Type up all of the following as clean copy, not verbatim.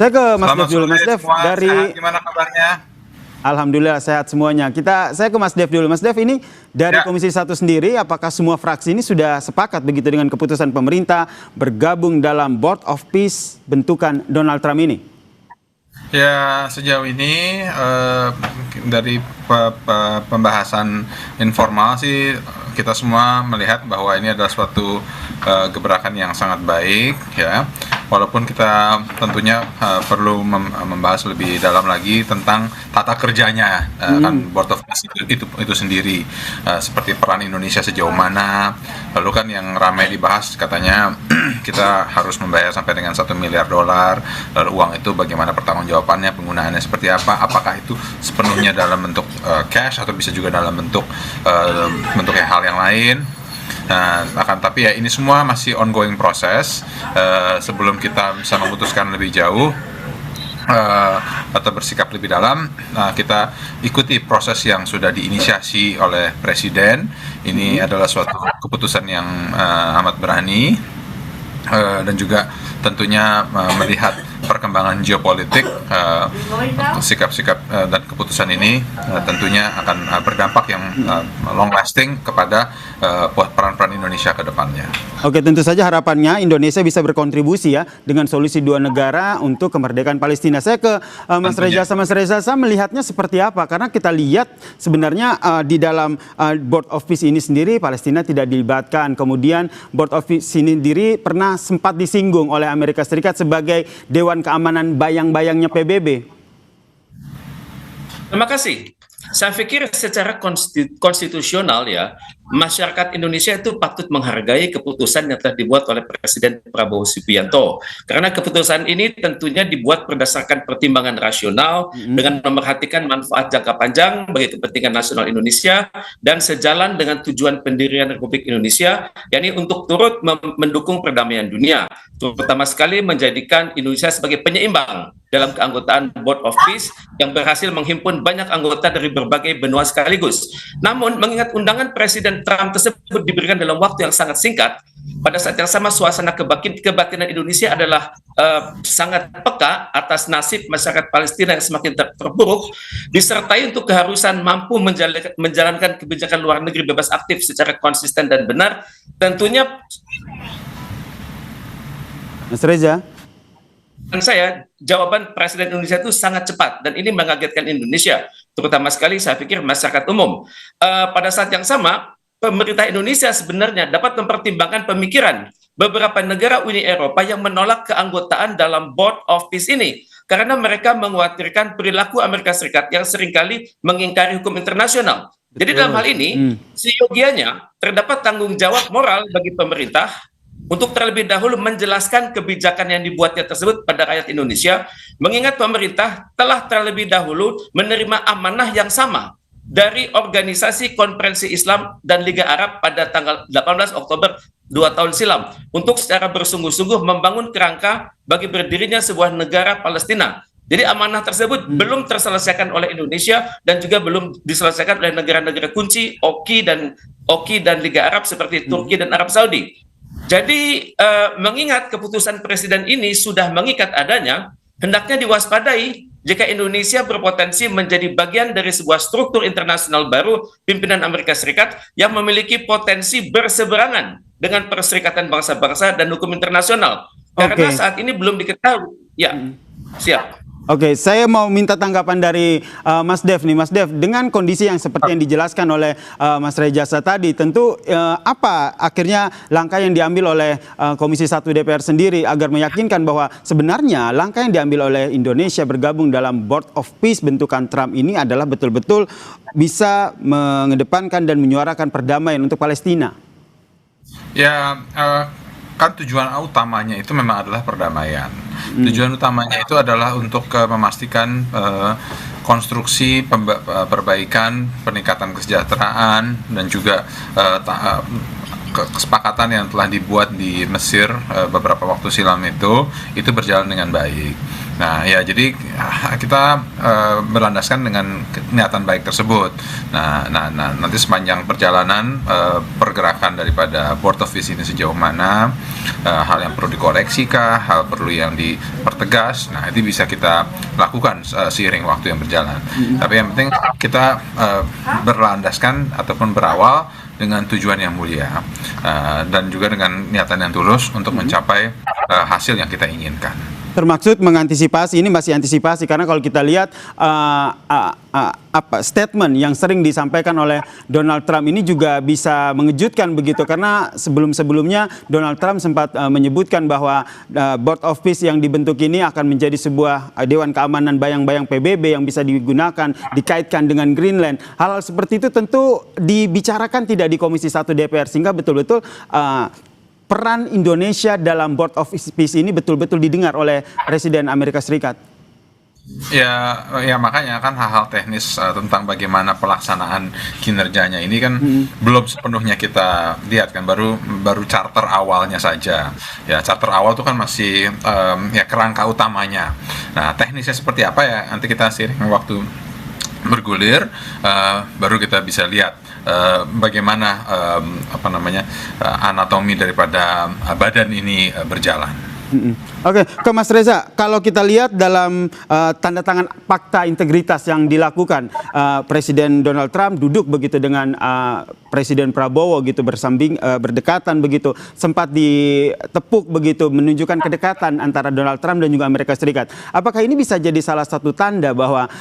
Saya ke Mas Selamat Dev dulu, sore Mas Dev semua, dari sehat, gimana kabarnya? Alhamdulillah sehat semuanya. Saya ke Mas Dev dulu. Mas Dev, ini dari Ya, Komisi 1 sendiri, apakah semua fraksi ini sudah sepakat begitu dengan keputusan pemerintah bergabung dalam Board of Peace bentukan Donald Trump ini? ya sejauh ini dari pembahasan informal sih kita semua melihat bahwa ini adalah suatu gebrakan yang sangat baik ya. Walaupun kita tentunya perlu membahas lebih dalam lagi tentang tata kerjanya kan Board of Peace itu sendiri, seperti peran Indonesia sejauh mana. Lalu kan yang ramai dibahas katanya kita harus membayar sampai dengan $1 miliar. Lalu uang itu bagaimana pertanggungjawabannya, penggunaannya seperti apa, apakah itu sepenuhnya dalam bentuk cash atau bisa juga dalam bentuk hal yang lain. Nah, tapi ya ini semua masih ongoing proses. Sebelum kita bisa memutuskan lebih jauh atau bersikap lebih dalam, kita ikuti proses yang sudah diinisiasi oleh Presiden. Ini adalah suatu keputusan yang amat berani dan juga tentunya melihat perkembangan geopolitik, sikap-sikap dan keputusan ini tentunya akan berdampak yang long lasting kepada peran-peran Indonesia ke depannya. Oke, tentu saja harapannya Indonesia bisa berkontribusi ya dengan solusi dua negara untuk kemerdekaan Palestina. Saya ke Mas Reza. Mas Reza, saya melihatnya seperti apa? Karena kita lihat sebenarnya di dalam Board of Peace ini sendiri Palestina tidak dilibatkan. Kemudian Board of Peace ini sendiri pernah sempat disinggung oleh Amerika Serikat sebagai Dewan Keamanan bayang-bayangnya PBB. Terima kasih. Saya pikir secara konstitusional ya, masyarakat Indonesia itu patut menghargai keputusan yang telah dibuat oleh Presiden Prabowo Subianto. Karena keputusan ini tentunya dibuat berdasarkan pertimbangan rasional dengan memerhatikan manfaat jangka panjang bagi kepentingan nasional Indonesia dan sejalan dengan tujuan pendirian Republik Indonesia, yakni untuk turut mendukung perdamaian dunia, terutama sekali menjadikan Indonesia sebagai penyeimbang dalam keanggotaan Board of Peace yang berhasil menghimpun banyak anggota dari berbagai benua sekaligus. Namun, mengingat undangan Presiden Trump tersebut diberikan dalam waktu yang sangat singkat, pada saat yang sama suasana kebatinan Indonesia adalah sangat peka atas nasib masyarakat Palestina yang semakin terpuruk, disertai untuk keharusan mampu menjalankan kebijakan luar negeri bebas aktif secara konsisten dan benar, tentunya. Mas Reza? Dan jawaban Presiden Indonesia itu sangat cepat dan ini mengagetkan Indonesia, terutama sekali saya pikir masyarakat umum. Pada saat yang sama, pemerintah Indonesia sebenarnya dapat mempertimbangkan pemikiran beberapa negara Uni Eropa yang menolak keanggotaan dalam Board of Peace ini karena mereka mengkhawatirkan perilaku Amerika Serikat yang seringkali mengingkari hukum internasional. Jadi dalam hal ini, seyogianya terdapat tanggung jawab moral bagi pemerintah untuk terlebih dahulu menjelaskan kebijakan yang dibuatnya tersebut pada rakyat Indonesia, mengingat pemerintah telah terlebih dahulu menerima amanah yang sama dari Organisasi Konferensi Islam dan Liga Arab pada tanggal 18 Oktober 2 tahun silam untuk secara bersungguh-sungguh membangun kerangka bagi berdirinya sebuah negara Palestina. Jadi amanah tersebut belum terselesaikan oleh Indonesia dan juga belum diselesaikan oleh negara-negara kunci OKI dan Liga Arab seperti Turki dan Arab Saudi. Jadi mengingat keputusan Presiden ini sudah mengikat adanya, hendaknya diwaspadai jika Indonesia berpotensi menjadi bagian dari sebuah struktur internasional baru pimpinan Amerika Serikat yang memiliki potensi berseberangan dengan Perserikatan Bangsa-Bangsa dan hukum internasional. Karena saat ini belum diketahui. Ya, siap. Oke, saya mau minta tanggapan dari Mas Dev nih. Mas Dev, dengan kondisi yang seperti yang dijelaskan oleh Mas Rejasa tadi, tentu apa akhirnya langkah yang diambil oleh Komisi 1 DPR sendiri agar meyakinkan bahwa sebenarnya langkah yang diambil oleh Indonesia bergabung dalam Board of Peace bentukan Trump ini adalah betul-betul bisa mengedepankan dan menyuarakan perdamaian untuk Palestina? Ya, kan tujuan utamanya itu memang adalah perdamaian. Tujuan utamanya itu adalah untuk memastikan konstruksi perbaikan, peningkatan kesejahteraan dan juga kesepakatan yang telah dibuat di Mesir beberapa waktu silam itu berjalan dengan baik. Nah, ya jadi kita berlandaskan dengan niatan baik tersebut. Nah, nanti sepanjang perjalanan pergerakan daripada Board of Peace ini sejauh mana, hal yang perlu dikoreksi kah, hal perlu yang dipertegas. Nah, itu bisa kita lakukan seiring waktu yang berjalan. Tapi yang penting kita berlandaskan ataupun berawal dengan tujuan yang mulia dan juga dengan niatan yang tulus untuk mencapai hasil yang kita inginkan. Termaksud mengantisipasi, ini masih antisipasi karena kalau kita lihat statement yang sering disampaikan oleh Donald Trump ini juga bisa mengejutkan begitu, karena sebelum-sebelumnya Donald Trump sempat menyebutkan bahwa Board of Peace yang dibentuk ini akan menjadi sebuah Dewan Keamanan bayang-bayang PBB yang bisa digunakan, dikaitkan dengan Greenland. Hal-hal seperti itu tentu dibicarakan tidak di Komisi 1 DPR, sehingga betul-betul peran Indonesia dalam Board of Peace ini betul-betul didengar oleh Presiden Amerika Serikat. Ya makanya kan hal-hal teknis tentang bagaimana pelaksanaan kinerjanya ini kan belum sepenuhnya kita lihat kan, baru charter awalnya saja. Ya, charter awal itu kan masih ya kerangka utamanya. Nah, teknisnya seperti apa ya nanti kita seiring waktu bergulir baru kita bisa lihat bagaimana anatomi daripada badan ini berjalan. Oke, ke Mas Reza, kalau kita lihat dalam tanda tangan fakta integritas yang dilakukan, Presiden Donald Trump duduk begitu dengan Presiden Prabowo gitu berdekatan begitu, sempat ditepuk begitu menunjukkan kedekatan antara Donald Trump dan juga Amerika Serikat. Apakah ini bisa jadi salah satu tanda bahwa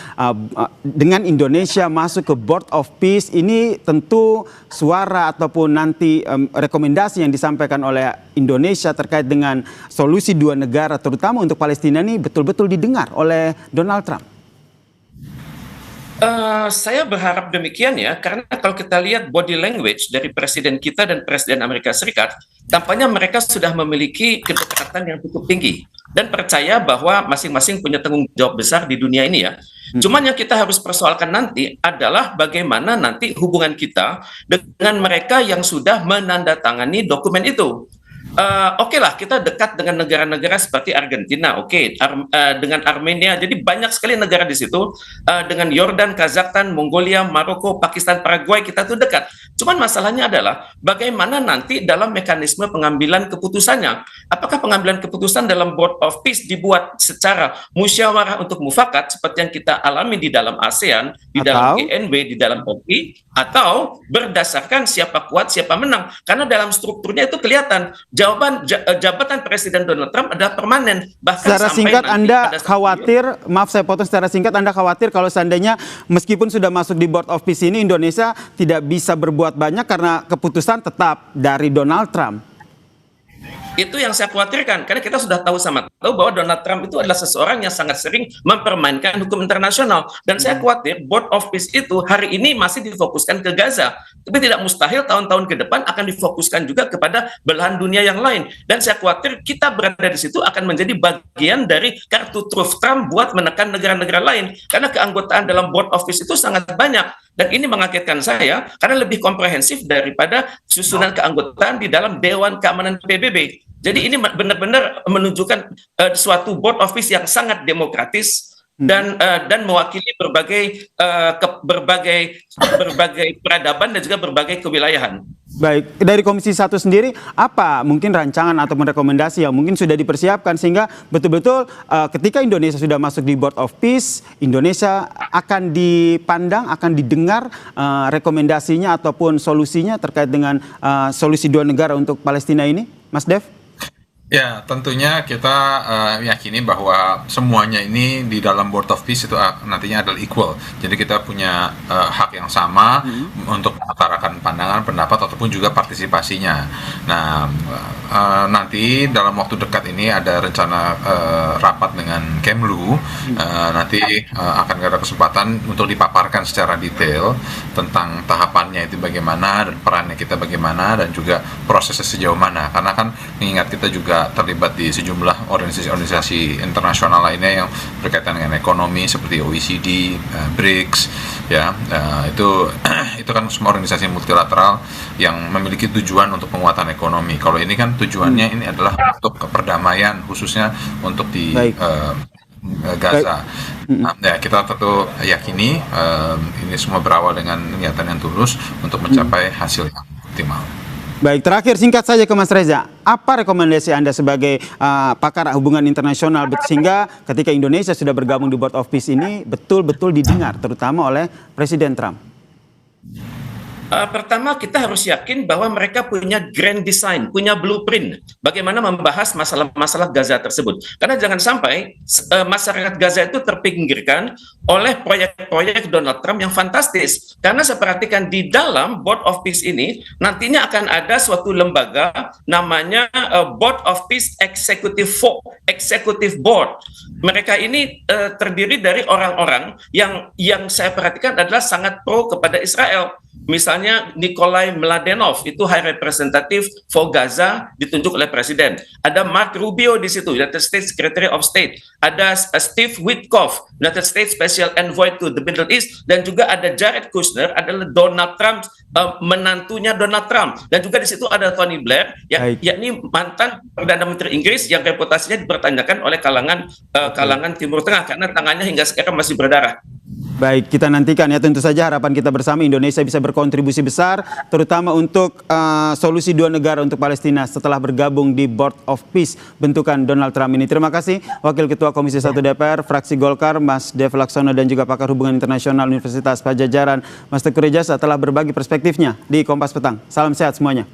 dengan Indonesia masuk ke Board of Peace ini tentu suara ataupun nanti rekomendasi yang disampaikan oleh Indonesia terkait dengan solusi dua negara terutama untuk Palestina ini betul-betul didengar oleh Donald Trump? Saya berharap demikian ya, karena kalau kita lihat body language dari presiden kita dan presiden Amerika Serikat, tampaknya mereka sudah memiliki kedekatan yang cukup tinggi dan percaya bahwa masing-masing punya tanggung jawab besar di dunia ini ya. Cuman yang kita harus persoalkan nanti adalah bagaimana nanti hubungan kita dengan mereka yang sudah menandatangani dokumen itu. Oke lah, kita dekat dengan negara-negara seperti Argentina, dengan Armenia, jadi banyak sekali negara di situ, dengan Yordan, Kazakhstan, Mongolia, Maroko, Pakistan, Paraguay, kita tuh dekat. Cuman masalahnya adalah bagaimana nanti dalam mekanisme pengambilan keputusannya. Apakah pengambilan keputusan dalam Board of Peace dibuat secara musyawarah untuk mufakat seperti yang kita alami di dalam ASEAN, di dalam GNB, di dalam OPI, atau berdasarkan siapa kuat, siapa menang? Karena dalam strukturnya itu kelihatan. Jabatan Presiden Donald Trump adalah permanen. Bahkan secara singkat Anda khawatir, maaf saya potong, secara singkat Anda khawatir kalau seandainya meskipun sudah masuk di Board of Peace ini Indonesia tidak bisa berbuat banyak karena keputusan tetap dari Donald Trump. Itu yang saya khawatirkan, karena kita sudah tahu bahwa Donald Trump itu adalah seseorang yang sangat sering mempermainkan hukum internasional. Dan saya khawatir Board of Peace itu hari ini masih difokuskan ke Gaza, tapi tidak mustahil tahun-tahun ke depan akan difokuskan juga kepada belahan dunia yang lain. Dan saya khawatir kita berada di situ akan menjadi bagian dari kartu truf Trump buat menekan negara-negara lain, karena keanggotaan dalam Board of Peace itu sangat banyak. Dan ini mengagetkan saya karena lebih komprehensif daripada susunan keanggotaan di dalam Dewan Keamanan PBB. Jadi ini benar-benar menunjukkan suatu Board of Peace yang sangat demokratis dan mewakili berbagai peradaban dan juga berbagai kewilayahan. Baik, dari Komisi 1 sendiri apa mungkin rancangan atau rekomendasi yang mungkin sudah dipersiapkan sehingga betul-betul ketika Indonesia sudah masuk di Board of Peace, Indonesia akan dipandang, akan didengar rekomendasinya ataupun solusinya terkait dengan solusi dua negara untuk Palestina ini, Mas Dev? Ya, tentunya kita yakini bahwa semuanya ini di dalam Board of Peace itu nantinya adalah equal. Jadi kita punya hak yang sama untuk mengutarakan pandangan, pendapat, ataupun juga partisipasinya. Nah, nanti dalam waktu dekat ini ada rencana rapat dengan Kemlu. Nanti akan ada kesempatan untuk dipaparkan secara detail tentang tahapannya itu bagaimana, dan perannya kita bagaimana, dan juga prosesnya sejauh mana. Karena kan mengingat kita juga terlibat di sejumlah organisasi-organisasi internasional lainnya yang berkaitan dengan ekonomi seperti OECD, BRICS, ya, itu kan semua organisasi multilateral yang memiliki tujuan untuk penguatan ekonomi. Kalau ini kan tujuannya ini adalah untuk perdamaian, khususnya untuk di Gaza. Ya, kita tentu yakini ini semua berawal dengan niatan yang tulus untuk mencapai hasil yang optimal. Baik, terakhir singkat saja ke Mas Reza. Apa rekomendasi Anda sebagai pakar hubungan internasional sehingga ketika Indonesia sudah bergabung di Board of Peace ini betul-betul didengar, terutama oleh Presiden Trump? Pertama, kita harus yakin bahwa mereka punya grand design, punya blueprint bagaimana membahas masalah-masalah Gaza tersebut. Karena jangan sampai masyarakat Gaza itu terpinggirkan oleh proyek-proyek Donald Trump yang fantastis. Karena saya perhatikan di dalam Board of Peace ini nantinya akan ada suatu lembaga namanya Board of Peace Executive Board. Mereka ini terdiri dari orang-orang yang saya perhatikan adalah sangat pro kepada Israel. Misalnya Nikolai Mladenov itu High Representative for Gaza ditunjuk oleh Presiden. Ada Mark Rubio di situ, United States Secretary of State. Ada Steve Witkoff, United States Special Envoy to the Middle East, dan juga ada Jared Kushner, adalah Donald Trump, menantunya Donald Trump. Dan juga di situ ada Tony Blair, yakni mantan Perdana Menteri Inggris yang reputasinya dipertanyakan oleh kalangan Timur Tengah karena tangannya hingga sekarang masih berdarah. Baik, kita nantikan ya, tentu saja harapan kita bersama Indonesia bisa berkontribusi besar, terutama untuk solusi dua negara untuk Palestina setelah bergabung di Board of Peace bentukan Donald Trump ini. Terima kasih Wakil Ketua Komisi 1 DPR, Fraksi Golkar, Mas Dev Laksono, dan juga pakar hubungan internasional Universitas Padjadjaran, Mas Teguh Rejasa telah berbagi perspektifnya di Kompas Petang. Salam sehat semuanya.